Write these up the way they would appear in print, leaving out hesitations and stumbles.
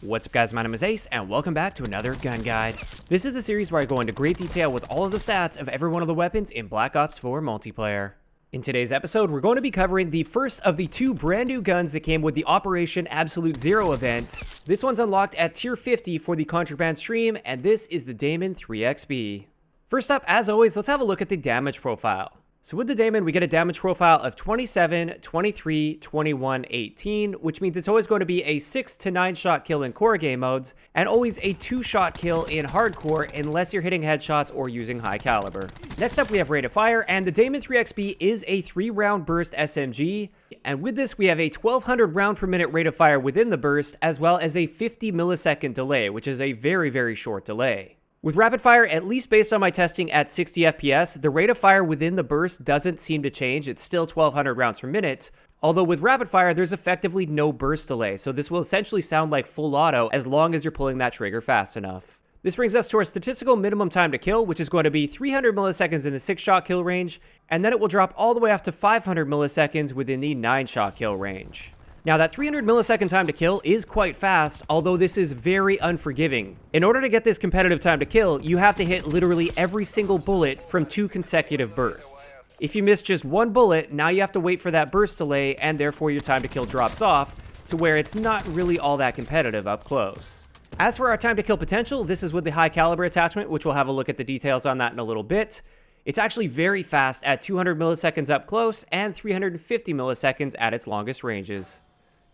What's up guys, my name is Ace, and welcome back to another gun guide. This is the series where I go into great detail with all of the stats of every one of the weapons in Black Ops 4 multiplayer. In today's episode, we're going to be covering the first of the two brand new guns that came with the Operation Absolute Zero event. This one's unlocked at tier 50 for the Contraband stream, and this is the Daemon 3XB. First up, as always, let's have a look at the damage profile. So with the Daemon, we get a damage profile of 27, 23, 21, 18, which means it's always going to be a 6 to 9 shot kill in core game modes, and always a 2 shot kill in hardcore unless you're hitting headshots or using high caliber. Next up, we have rate of fire, and the Daemon 3XB is a 3-round burst SMG, and with this, we have a 1200 round per minute rate of fire within the burst, as well as a 50 millisecond delay, which is a very, very short delay. With rapid fire, at least based on my testing at 60 FPS, the rate of fire within the burst doesn't seem to change. It's still 1200 rounds per minute. Although with rapid fire, there's effectively no burst delay, so this will essentially sound like full auto as long as you're pulling that trigger fast enough. This brings us to our statistical minimum time to kill, which is going to be 300 milliseconds in the 6-shot kill range, and then it will drop all the way off to 500 milliseconds within the 9-shot kill range. Now that 300 millisecond time to kill is quite fast, although this is very unforgiving. In order to get this competitive time to kill, you have to hit literally every single bullet from 2 consecutive bursts. If you miss just one bullet, now you have to wait for that burst delay, and therefore your time to kill drops off to where it's not really all that competitive up close. As for our time to kill potential, this is with the high caliber attachment, which we'll have a look at the details on that in a little bit. It's actually very fast at 200 milliseconds up close and 350 milliseconds at its longest ranges.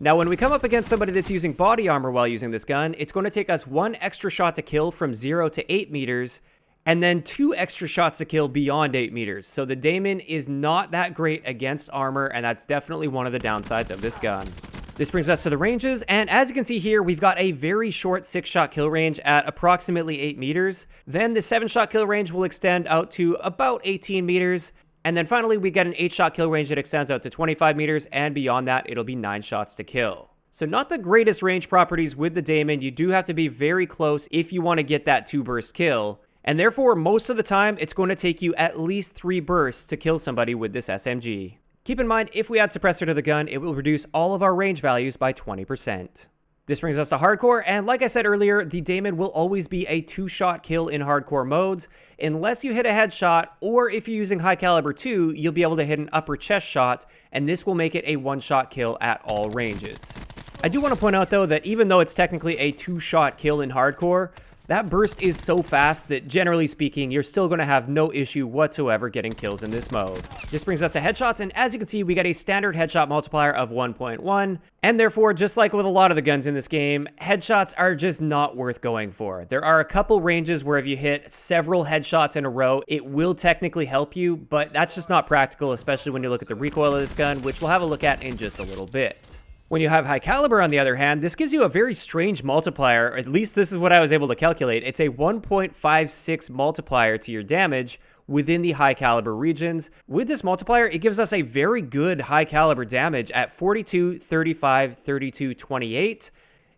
Now, when we come up against somebody that's using body armor while using this gun, it's going to take us 1 extra shot to kill from 0 to 8 meters, and then 2 extra shots to kill beyond 8 meters. So the Daemon is not that great against armor, and that's definitely one of the downsides of this gun. This brings us to the ranges, and as you can see here, we've got a very short 6-shot kill range at approximately 8 meters. Then the 7-shot kill range will extend out to about 18 meters. And then finally, we get an 8-shot kill range that extends out to 25 meters, and beyond that, it'll be 9 shots to kill. So not the greatest range properties with the Daemon. You do have to be very close if you want to get that 2-burst kill. And therefore, most of the time, it's going to take you at least 3 bursts to kill somebody with this SMG. Keep in mind, if we add suppressor to the gun, it will reduce all of our range values by 20%. This brings us to hardcore, and like I said earlier, the Daemon will always be a 2-shot kill in hardcore modes, unless you hit a headshot, or if you're using high caliber 2, you'll be able to hit an upper chest shot, and this will make it a 1-shot kill at all ranges. I do want to point out though that even though it's technically a 2-shot kill in hardcore, that burst is so fast that generally speaking, you're still going to have no issue whatsoever getting kills in this mode. This brings us to headshots, and as you can see, we get a standard headshot multiplier of 1.1, and therefore, just like with a lot of the guns in this game, headshots are just not worth going for. There are a couple ranges where if you hit several headshots in a row, it will technically help you, but that's just not practical, especially when you look at the recoil of this gun, which we'll have a look at in just a little bit. When you have high caliber, on the other hand, this gives you a very strange multiplier, or at least this is what I was able to calculate. It's a 1.56 multiplier to your damage within the high caliber regions. With this multiplier, it gives us a very good high caliber damage at 42, 35, 32, 28.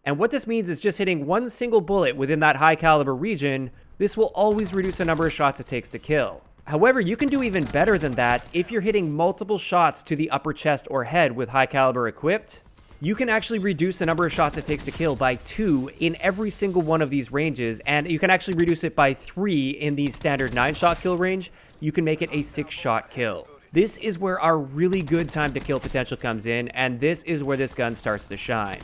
And what this means is just hitting one single bullet within that high caliber region, this will always reduce the number of shots it takes to kill. However, you can do even better than that if you're hitting multiple shots to the upper chest or head with high caliber equipped. You can actually reduce the number of shots it takes to kill by 2 in every single one of these ranges, and you can actually reduce it by 3 in the standard 9-shot kill range. You can make it a 6-shot kill. This is where our really good time to kill potential comes in, and this is where this gun starts to shine.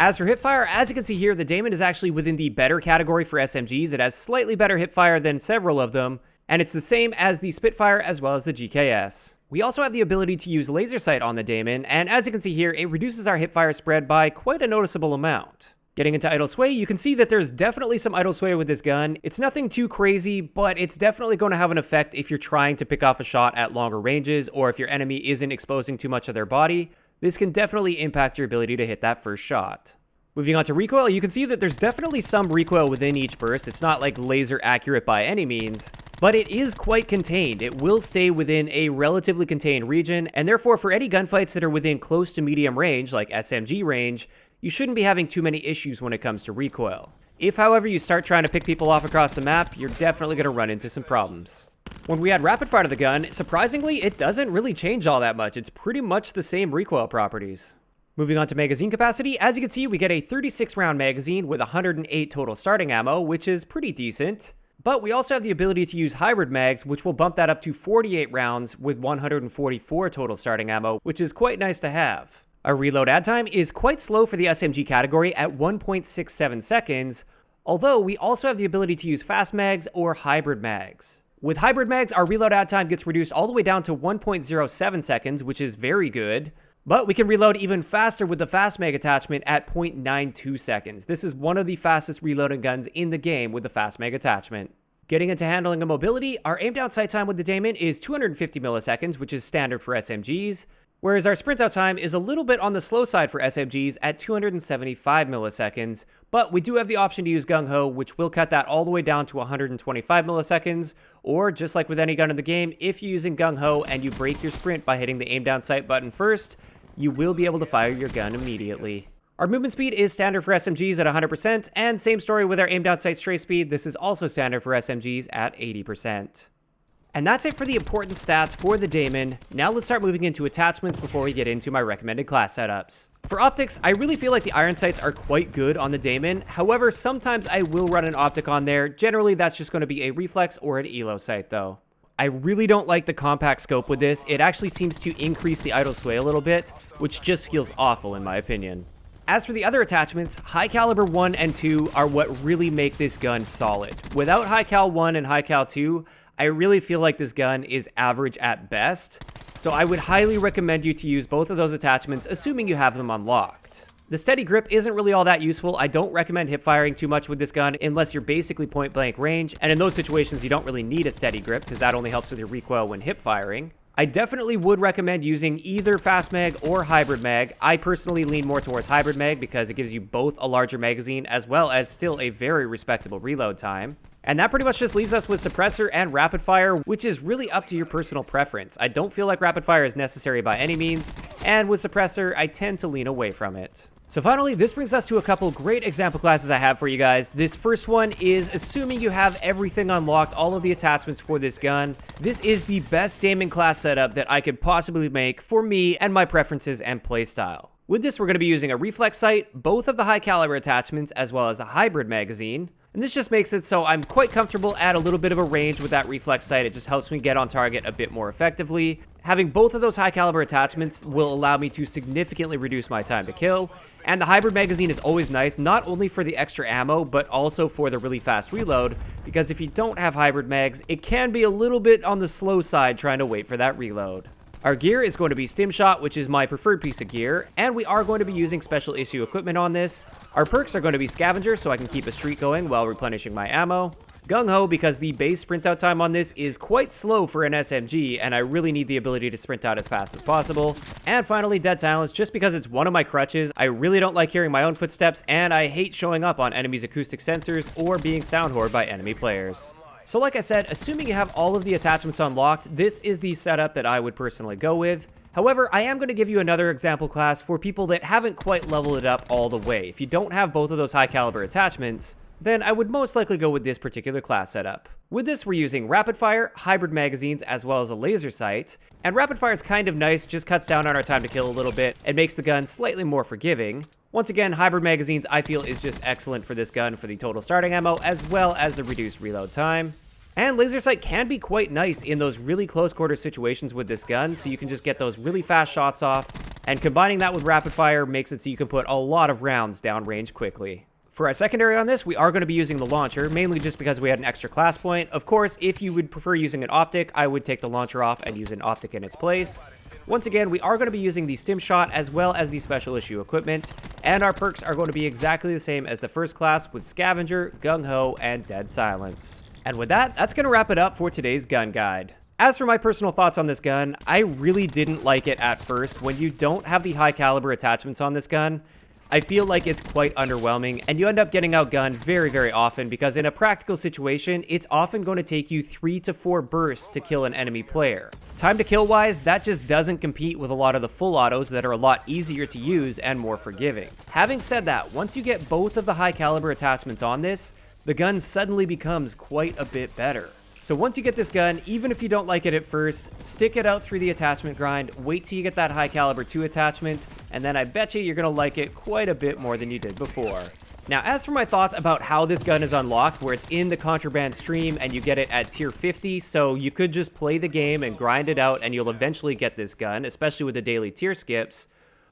As for hipfire, as you can see here, the Daemon is actually within the better category for SMGs. It has slightly better hipfire than several of them, and it's the same as the Spitfire as well as the GKS. We also have the ability to use laser sight on the Daemon, and as you can see here, it reduces our hipfire spread by quite a noticeable amount. Getting into idle sway, you can see that there's definitely some idle sway with this gun. It's nothing too crazy, but it's definitely going to have an effect if you're trying to pick off a shot at longer ranges, or if your enemy isn't exposing too much of their body. This can definitely impact your ability to hit that first shot. Moving on to recoil, you can see that there's definitely some recoil within each burst. It's not like laser accurate by any means, but it is quite contained. It will stay within a relatively contained region, and therefore for any gunfights that are within close to medium range, like SMG range, you shouldn't be having too many issues when it comes to recoil. If, however, you start trying to pick people off across the map, you're definitely going to run into some problems. When we add rapid fire to the gun, surprisingly, it doesn't really change all that much. It's pretty much the same recoil properties. Moving on to magazine capacity, as you can see, we get a 36 round magazine with 108 total starting ammo, which is pretty decent. But we also have the ability to use hybrid mags, which will bump that up to 48 rounds with 144 total starting ammo, which is quite nice to have. Our reload add time is quite slow for the SMG category at 1.67 seconds, although we also have the ability to use fast mags or hybrid mags. With hybrid mags, our reload add time gets reduced all the way down to 1.07 seconds, which is very good. But we can reload even faster with the fast mag attachment at 0.92 seconds. This is one of the fastest reloading guns in the game with the fast mag attachment. Getting into handling and mobility, our aim down sight time with the Daemon is 250 milliseconds, which is standard for SMGs, whereas our sprint out time is a little bit on the slow side for SMGs at 275 milliseconds, but we do have the option to use Gung Ho, which will cut that all the way down to 125 milliseconds, or just like with any gun in the game, if you're using Gung Ho and you break your sprint by hitting the aim down sight button first, you will be able to fire your gun immediately. Our movement speed is standard for SMGs at 100%, and same story with our aim down sight strafe speed. This is also standard for SMGs at 80%. And that's it for the important stats for the Daemon. Now let's start moving into attachments before we get into my recommended class setups. For optics, I really feel like the iron sights are quite good on the Daemon. However, sometimes I will run an optic on there. Generally, that's just going to be a reflex or an elo sight though. I really don't like the compact scope with this. It actually seems to increase the idle sway a little bit, which just feels awful in my opinion. As for the other attachments, high caliber 1 and 2 are what really make this gun solid. Without high cal 1 and high cal 2, I really feel like this gun is average at best. So I would highly recommend you to use both of those attachments, assuming you have them unlocked. The steady grip isn't really all that useful. I don't recommend hip firing too much with this gun unless you're basically point blank range, and in those situations you don't really need a steady grip because that only helps with your recoil when hip firing. I definitely would recommend using either fast mag or hybrid mag. I personally lean more towards hybrid mag because it gives you both a larger magazine as well as still a very respectable reload time. And that pretty much just leaves us with suppressor and rapid fire, which is really up to your personal preference. I don't feel like rapid fire is necessary by any means, and with suppressor, I tend to lean away from it. So finally, this brings us to a couple great example classes I have for you guys. This first one is assuming you have everything unlocked, all of the attachments for this gun. This is the best Daemon class setup that I could possibly make for me and my preferences and playstyle. With this, we're going to be using a reflex sight, both of the high caliber attachments, as well as a hybrid magazine. And this just makes it so I'm quite comfortable at a little bit of a range with that reflex sight. It just helps me get on target a bit more effectively. Having both of those high caliber attachments will allow me to significantly reduce my time to kill. And the hybrid magazine is always nice, not only for the extra ammo, but also for the really fast reload. Because if you don't have hybrid mags, it can be a little bit on the slow side trying to wait for that reload. Our gear is going to be Stim Shot, which is my preferred piece of gear, and we are going to be using special issue equipment on this. Our perks are going to be Scavenger, so I can keep a streak going while replenishing my ammo. Gung Ho, because the base sprint out time on this is quite slow for an SMG, and I really need the ability to sprint out as fast as possible. And finally, Dead Silence, just because it's one of my crutches. I really don't like hearing my own footsteps, and I hate showing up on enemies' acoustic sensors or being sound whored by enemy players. So like I said, assuming you have all of the attachments unlocked, this is the setup that I would personally go with. However, I am going to give you another example class for people that haven't quite leveled it up all the way. If you don't have both of those high caliber attachments, then I would most likely go with this particular class setup. With this, we're using rapid fire, hybrid magazines, as well as a laser sight. And rapid fire is kind of nice, just cuts down on our time to kill a little bit and makes the gun slightly more forgiving. Once again, hybrid magazines I feel is just excellent for this gun for the total starting ammo as well as the reduced reload time. And laser sight can be quite nice in those really close quarter situations with this gun, so you can just get those really fast shots off, and combining that with rapid fire makes it so you can put a lot of rounds down range quickly. For our secondary on this, we are going to be using the launcher, mainly just because we had an extra class point. Of course, if you would prefer using an optic, I would take the launcher off and use an optic in its place. Once again, we are going to be using the Stim Shot as well as the special issue equipment, and our perks are going to be exactly the same as the first class with Scavenger, Gung Ho, and Dead Silence. And with that, that's going to wrap it up for today's gun guide. As for my personal thoughts on this gun, I really didn't like it at first. When you don't have the high caliber attachments on this gun, I feel like it's quite underwhelming, and you end up getting outgunned very, very often because in a practical situation, it's often going to take you 3 to 4 bursts to kill an enemy player. Time to kill wise, that just doesn't compete with a lot of the full autos that are a lot easier to use and more forgiving. Having said that, once you get both of the high caliber attachments on this, the gun suddenly becomes quite a bit better. So once you get this gun, even if you don't like it at first, stick it out through the attachment grind, wait till you get that high caliber 2 attachment, and then I bet you're gonna like it quite a bit more than you did before. Now, as for my thoughts about how this gun is unlocked, where it's in the contraband stream and you get it at tier 50, so you could just play the game and grind it out and you'll eventually get this gun, especially with the daily tier skips,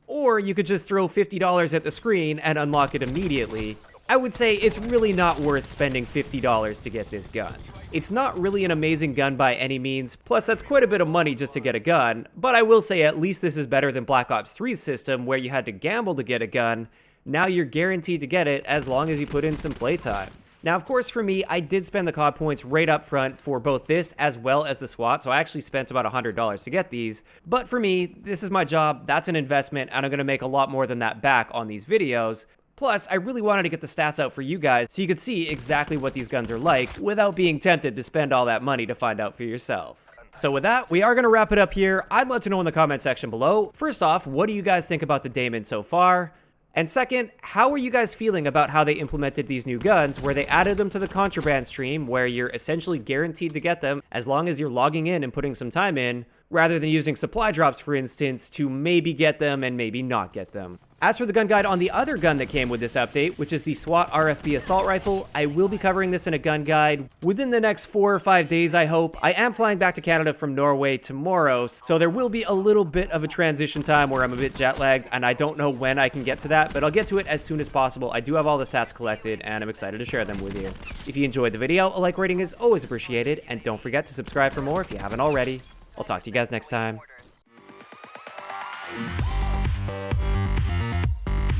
or you could just throw $50 at the screen and unlock it immediately. I would say it's really not worth spending $50 to get this gun. It's not really an amazing gun by any means, plus that's quite a bit of money just to get a gun, but I will say at least this is better than Black Ops 3's system where you had to gamble to get a gun. Now you're guaranteed to get it as long as you put in some playtime. Now, of course, for me, I did spend the COD points right up front for both this as well as the SWAT, so I actually spent about $100 to get these. But for me, this is my job, that's an investment, and I'm going to make a lot more than that back on these videos. Plus, I really wanted to get the stats out for you guys so you could see exactly what these guns are like without being tempted to spend all that money to find out for yourself. So with that, we are going to wrap it up here. I'd love to know in the comment section below. First off, what do you guys think about the Daemon so far? And second, how are you guys feeling about how they implemented these new guns where they added them to the contraband stream where you're essentially guaranteed to get them as long as you're logging in and putting some time in, rather than using supply drops, for instance, to maybe get them and maybe not get them? As for the gun guide on the other gun that came with this update, which is the SWAT RFB assault rifle, I will be covering this in a gun guide within the next 4 or 5 days, I hope. I am flying back to Canada from Norway tomorrow, so there will be a little bit of a transition time where I'm a bit jet lagged, and I don't know when I can get to that, but I'll get to it as soon as possible. I do have all the stats collected, and I'm excited to share them with you. If you enjoyed the video, a like rating is always appreciated, and don't forget to subscribe for more if you haven't already. I'll talk to you guys next time.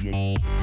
Yeah.